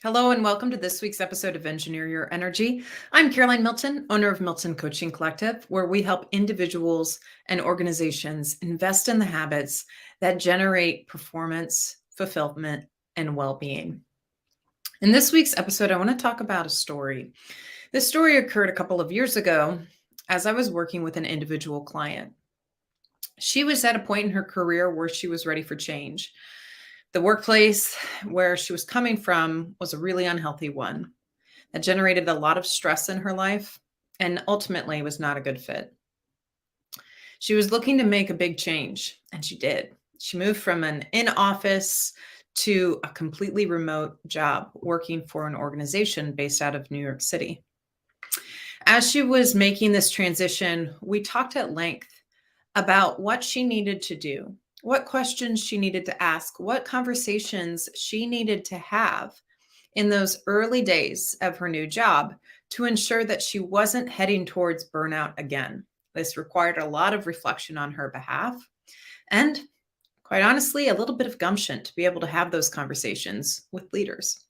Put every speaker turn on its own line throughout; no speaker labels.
Hello and welcome to this week's episode of Engineer Your Energy. I'm Caroline Milton, owner of Milton Coaching Collective, where we help individuals and organizations invest in the habits that generate performance, fulfillment, and well-being. In this week's episode, I want to talk about a story. This story occurred a couple of years ago as I was working with an individual client. She was at a point in her career where she was ready for change. The workplace where she was coming from was a really unhealthy one that generated a lot of stress in her life and ultimately was not a good fit. She was looking to make a big change, and she did. She moved from an in-office to a completely remote job working for an organization based out of New York City. As she was making this transition, we talked at length about what she needed to do, what questions she needed to ask, what conversations she needed to have in those early days of her new job to ensure that she wasn't heading towards burnout again. This required a lot of reflection on her behalf and, quite honestly, a little bit of gumption to be able to have those conversations with leaders.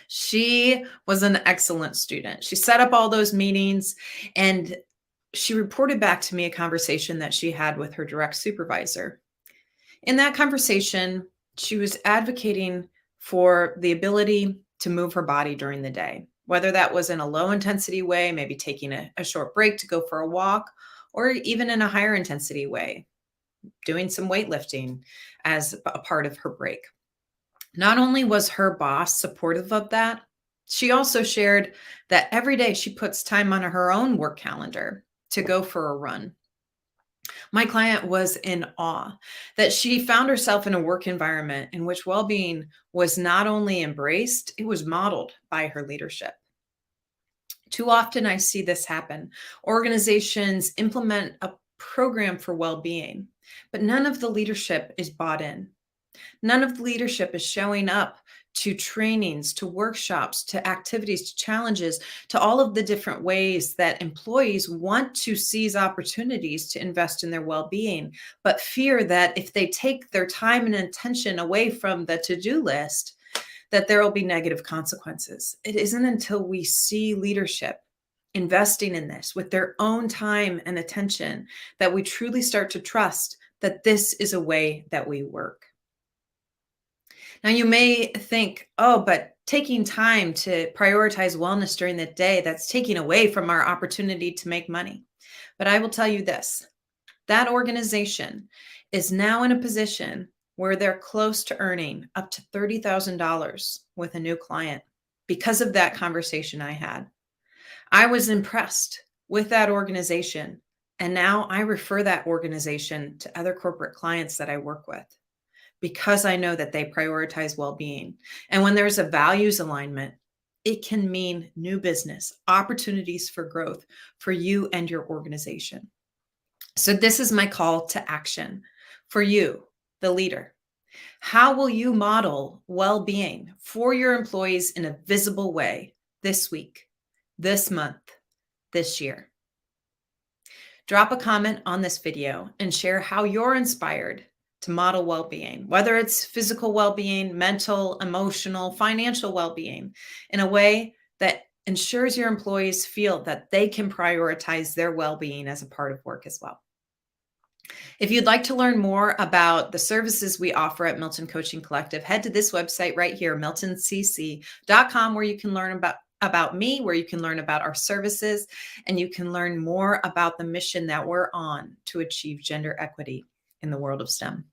She was an excellent student. She set up all those meetings and she reported back to me a conversation that she had with her direct supervisor. In that conversation, she was advocating for the ability to move her body during the day, whether that was in a low intensity way, maybe taking a short break to go for a walk, or even in a higher intensity way, doing some weightlifting as a part of her break. Not only was her boss supportive of that, she also shared that every day she puts time on her own work calendar to go for a run. My client was in awe that she found herself in a work environment in which well-being was not only embraced, it was modeled by her leadership. Too often I see this happen. Organizations implement a program for well-being, but none of the leadership is bought in. None of the leadership is showing up to trainings, to workshops, to activities, to challenges, to all of the different ways that employees want to seize opportunities to invest in their well-being, but fear that if they take their time and attention away from the to-do list, that there will be negative consequences. It isn't until we see leadership investing in this with their own time and attention that we truly start to trust that this is a way that we work. Now, you may think, oh, but taking time to prioritize wellness during the day, that's taking away from our opportunity to make money. But I will tell you this, that organization is now in a position where they're close to earning up to $30,000 with a new client because of that conversation I had. I was impressed with that organization, and now I refer that organization to other corporate clients that I work with, because I know that they prioritize well-being. And when there's a values alignment, it can mean new business, opportunities for growth for you and your organization. So this is my call to action for you, the leader. How will you model well-being for your employees in a visible way this week, this month, this year? Drop a comment on this video and share how you're inspired to model well-being, whether it's physical well-being, mental, emotional, financial well-being, in a way that ensures your employees feel that they can prioritize their well-being as a part of work as well. If you'd like to learn more about the services we offer at Milton Coaching Collective, head to this website right here, miltoncc.com, where you can learn about me, where you can learn about our services, and you can learn more about the mission that we're on to achieve gender equity in the world of STEM.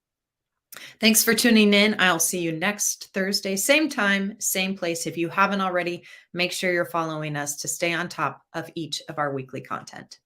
Thanks for tuning in. I'll see you next Thursday, same time, same place. If you haven't already, make sure you're following us to stay on top of each of our weekly content.